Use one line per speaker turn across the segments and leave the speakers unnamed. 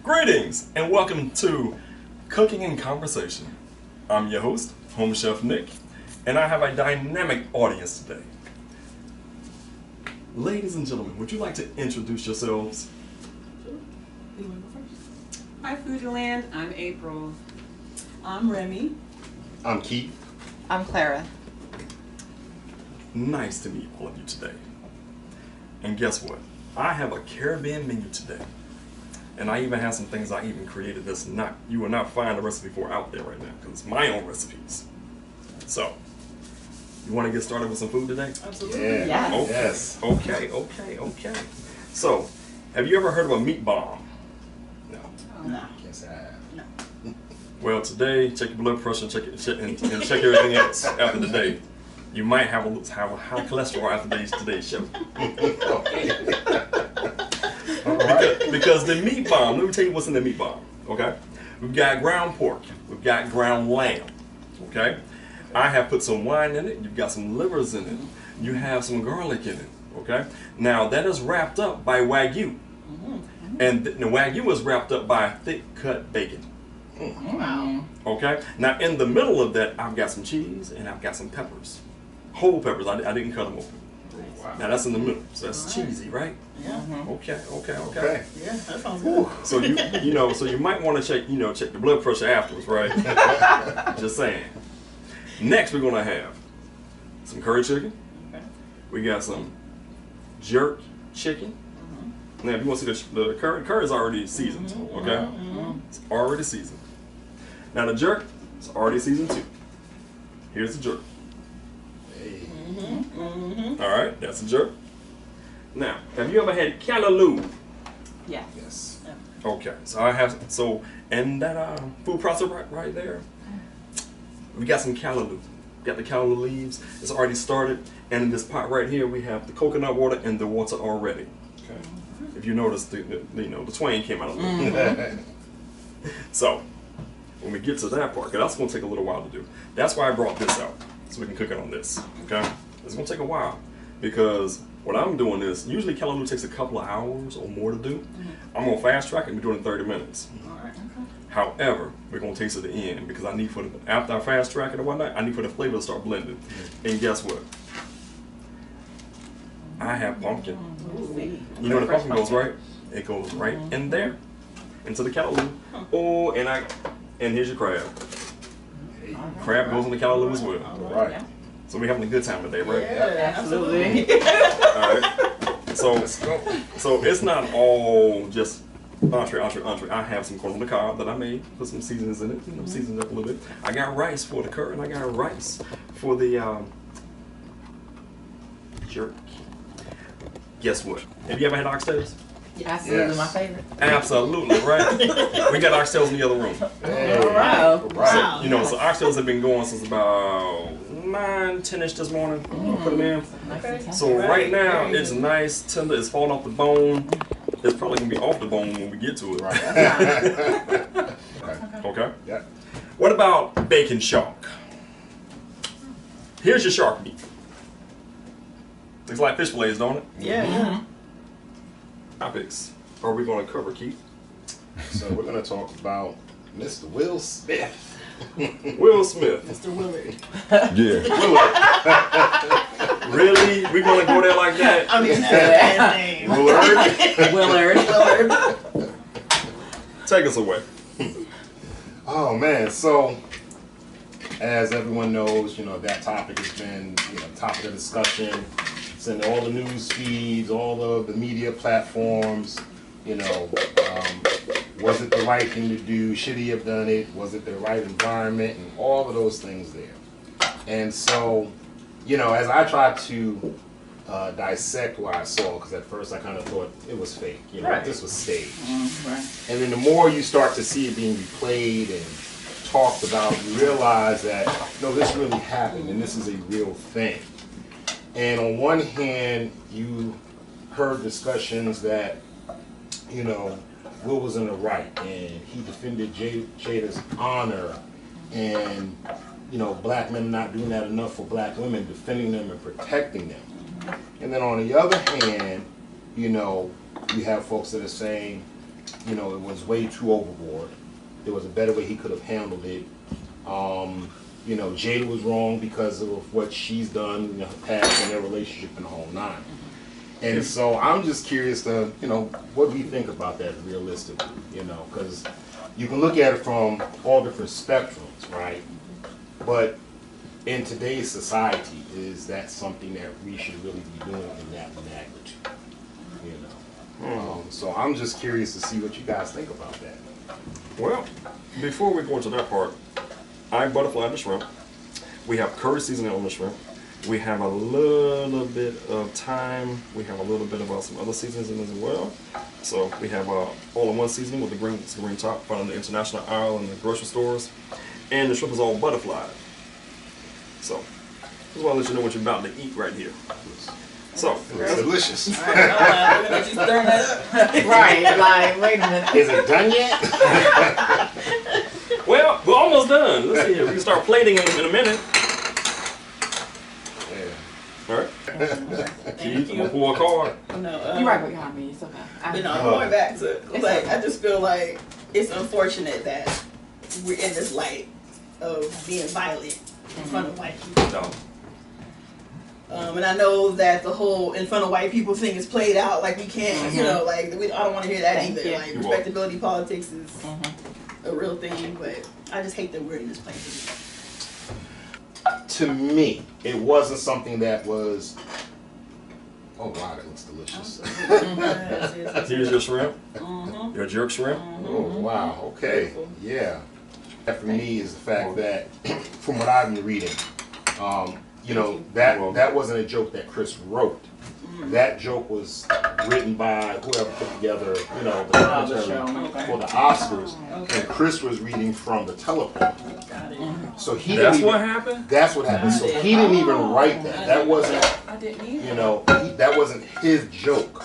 Greetings and welcome to Cooking and Conversation. I'm your host, Home Chef Nick, and I have a dynamic audience today. Ladies and gentlemen, would you like to introduce yourselves?
Hi Foodland, I'm April.
I'm Remy.
I'm Keith.
I'm Clara.
Nice to meet all of you today. And guess what? I have a Caribbean menu today. And I even have some things I even created that's not, you will not find a recipe for out there right now, because it's my own recipes. So, you want to get started with some food today?
Absolutely.
Yeah.
Yes.
Okay. So, have you ever heard of a meat bomb? No.
No.
Yes, I have.
Well, today, check your blood pressure and check everything else after the day. You might have a high cholesterol after today's show. Because the meat bomb, let me tell you what's in the meat bomb, okay? We've got ground pork, we've got ground lamb, okay? I have put some wine in it, you've got some livers in it, you have some garlic in it, okay? Now that is wrapped up by Wagyu, and the Wagyu is wrapped up by thick cut bacon.
Wow.
Okay? Now in the middle of that, I've got some cheese and I've got some peppers. Whole peppers, I didn't cut them open.
Wow.
Now that's in the middle, so that's cheesy, right?
Yeah.
Okay.
Yeah, that sounds good.
So you might want to check your blood pressure afterwards, right? Just saying. Next, we're gonna have some curry chicken.
Okay.
We got some jerk chicken. Now, if you want to see the curry is already seasoned. Okay, it's already seasoned. Now the jerk is already seasoned too. Here's the jerk.
Hey.
All right, that's the jerk. Now, have you ever had callaloo?
Yeah.
Yes.
Okay, so I have and that food processor right there. We got some callaloo. Got the callaloo leaves. It's already started, and in this pot right here we have the coconut water and the water already. Okay, if you notice, the twain came out a little bit. So when we get to that part, 'cause that's going to take a little while to do. That's why I brought this out, so we can cook it on this. Okay, it's going to take a while because what I'm doing is usually callaloo takes a couple of hours or more to do. I'm going to fast track it and do it in 30 minutes.
All right.
However, we're going to taste it at the end because I need after I fast track it and whatnot, I need for the flavor to start blending. And guess what? I have pumpkin. You know where the pumpkin goes, right? It goes right in there into the callaloo. Oh, and here's your crab.
Hey.
Crab goes in the callaloo as well.
All right.
So we're having a good time today, right?
Yeah,
Absolutely.
All right. So
Let's go.
it's not all just entree. I have some corn on the cob that I made, put some seasonings in it, season it up a little bit. I got rice for the curry, and I got rice for the jerk. Guess what? Have you ever had oxtails?
Absolutely
Yes.
my favorite.
Absolutely, right? We got oxtails in the other room.
Hey.
Wow.
Right.
So oxtails have been going since about 9-10ish this morning. I put them in. So right now it's nice, tender. It's falling off the bone. It's probably gonna be off the bone when we get to it.
Right.
Okay.
Yeah.
What about bacon shark? Here's your shark meat. Looks like fish fillets, don't it?
Yeah.
Topics are we going to cover, Keith?
So we're gonna talk about Mr. Will Smith.
Will Smith.
Mr. Willard.
Yeah. Really? We're going to go there like that?
I mean, that's his name.
Willard.
Willard.
Take us away.
Oh man. So as everyone knows, that topic has been topic of discussion. It's in all the news feeds, all of the media platforms. Was it the right thing to do? Should he have done it? Was it the right environment? And all of those things there. And so, as I tried to dissect what I saw, because at first I kind of thought it was fake.
Right.
This was staged.
Right.
And then the more you start to see it being replayed and talked about, you realize that, no, this really happened and this is a real thing. And on one hand, you heard discussions that, Will was in the right and he defended Jada's honor and, black men not doing that enough for black women, defending them and protecting them. And then on the other hand, you have folks that are saying, you know, it was way too overboard. There was a better way he could have handled it. You know, Jada was wrong because of what she's done in her past and their relationship in the whole nine. And so I'm just curious to, you know, what do we think about that realistically, you know, because you can look at it from all different spectrums, right? But in today's society, is that something that we should really be doing in that magnitude, you know? So I'm just curious to see what you guys think about that.
Well, before we go into that part, I butterfly the shrimp. We have curry seasoning on the shrimp. We have a little bit of thyme. We have a little bit of some other seasonings in it as well. So we have all-in-one seasoning with the green top found in the international aisle in the grocery stores. And the shrimp is all butterflied. So just want to let you know what you're about to eat right here. So
It's delicious.
Look at you stirring that up.
Right, like, wait a minute.
Is it done yet?
well, we're almost done. Let's see here. We can start plating in a minute. All right.
Thank
I'm
you.
gonna pull a card.
No,
You're right behind me. It's okay.
You know, I'm going back to, like, I just feel like it's unfortunate that we're in this light of being violent in front of white people.
No.
And I know that the whole in front of white people thing is played out, like we can't, you know, like I don't want to hear that
Thank
either.
you.
Like
You're
respectability politics is a real thing, but I just hate that we're in this place.
To me, it wasn't something that was, oh wow, that looks delicious.
Here's your shrimp. Your jerk shrimp.
Oh wow, okay, yeah. That for me is the fact that, from what I've been reading, you know, that wasn't a joke that Chris wrote. That joke was written by whoever put together, you know, the commentary for the Oscars, and Chris was reading from the teleprompter.
Got it.
So he
That's
didn't
what
even,
happened?
That's what happened. So he didn't even write that. That wasn't,
I didn't either.
you know, that wasn't his joke.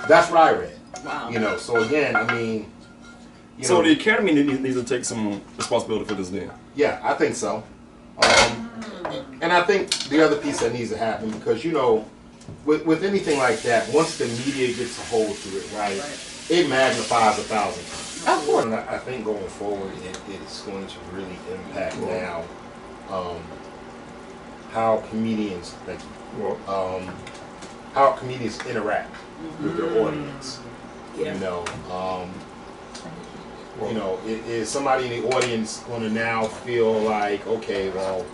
That's what I read.
Wow.
You know, so again, I mean, you
So
know,
the Academy needs to take some responsibility for this then.
yeah, I think so. And I think the other piece that needs to happen, because, you know, with anything like that, once the media gets a hold to it, right, it magnifies 1,000 times.
Of course.
And I think going forward, it's going to really impact now how comedians, how comedians interact with their audience.
Yeah.
You know, is somebody in the audience going to now feel like, okay, well,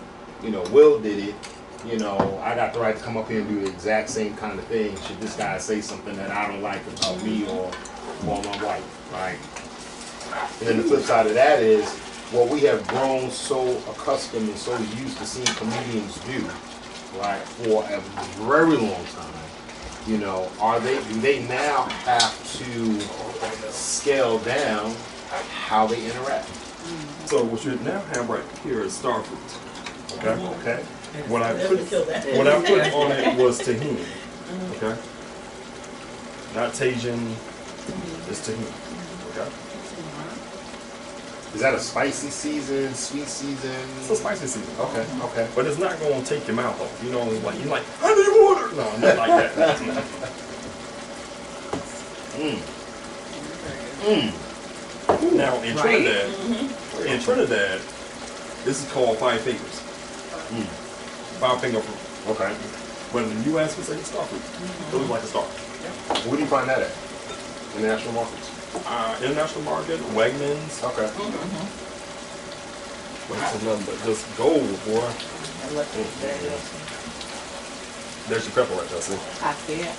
you know, Will did it, you know, I got the right to come up here and do the exact same kind of thing. Should this guy say something that I don't like about me or my wife, right? And then the flip side of that is, what we have grown so accustomed and so used to seeing comedians do, right, for a very long time. You know, do they now have to scale down how they interact?
So what you now have right here is star fruit. Okay.
Okay.
What I
Never
put
kill that.
on it was tahini. Okay. Not Tajin, just tahini. Okay.
Is that a spicy season, sweet season?
It's a spicy season.
Okay, okay.
But it's not going to take your mouth off. You know, like you're like, I need water. No, not like that. Now in Trinidad, this is called five fingers. Five finger fruit.
Okay.
But in the U.S., we say star fruit. It looks like a star.
Where do you find that at? International markets?
International market, Wegmans.
Okay.
But it's nothing but just gold, boy. There's your pepper right there, see?
I see it.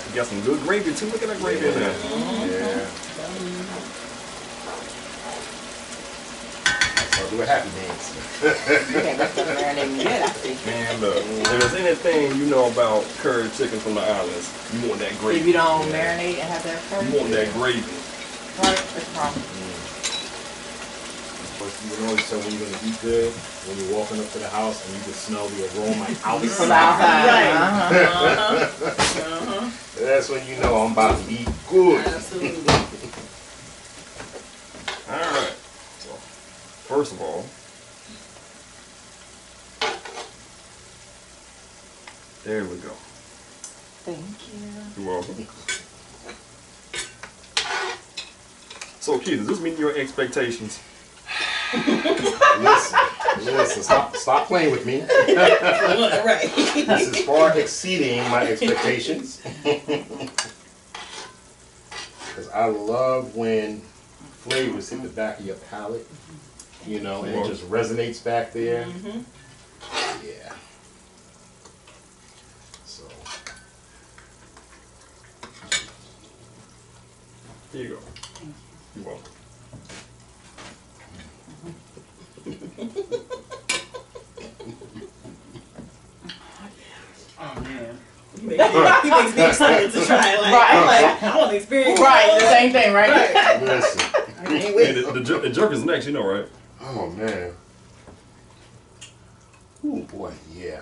You got some good gravy too. Look at that gravy in there.
Yeah. So do a happy dance.
Okay, that's not marinating yet, I see.
Man, look, if there's anything you know about curry chicken from the islands, you want that gravy.
If you don't marinate and have that curry,
You want that gravy.
right, what's the problem?
You can always tell when you're gonna eat good when you're walking up to the house and you can smell the aroma
From
outside.
outside.
That's when you know I'm about to eat good.
Absolutely.
Alright. So, first of all, There we go.
Thank you.
You're welcome. So, Keith, does this meet your expectations?
Listen, stop playing with me.
Right.
This is far exceeding my expectations. Because I love when flavors hit the back of your palate, you know, and it just resonates back there. Yeah. So.
Here you go. You're welcome.
Oh man.
He makes me excited to try it. Like, I'm like, I want to experience
Right, the same thing, right?
Right.
Listen.
I can't wait.
The jerk is next, you know, right?
Oh man. Oh boy, yeah.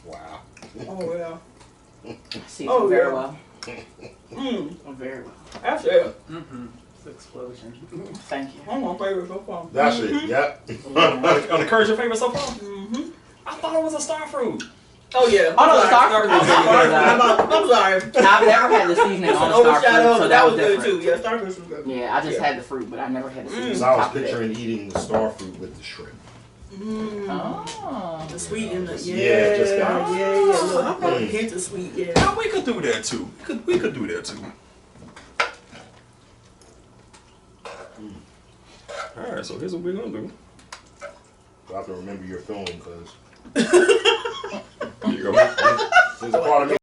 Wow.
Oh, yeah.
I see
Oh,
it very
yeah.
well.
Oh, very well.
That's it.
Mm-hmm. It's an explosion.
Thank you.
I'm my favorite so far.
That's it, yep.
On the curry's your favorite so far?
Mm-hmm.
I thought it was a star fruit.
Oh, yeah.
Oh, no, the star
Sorry.
fruit is really good.
I'm sorry.
I've never had the seasoning
It's
on
an
the star fruit,
overshadow,
so
but
that was
was good
different.
too. Yeah, Starfish was good.
Yeah, I just had the fruit, but I never had the seasoning.
So
on
I was
top of it.
picturing eating the star fruit with the shrimp.
Oh.
The sweet and the
Yeah, just that.
yeah. Look, I'm gonna hint the sweet. Yeah.
Yeah, we could do that too. We could do that too. Alright, so here's what we're gonna do.
I have to remember your film because
Here you go.
there's a part of me.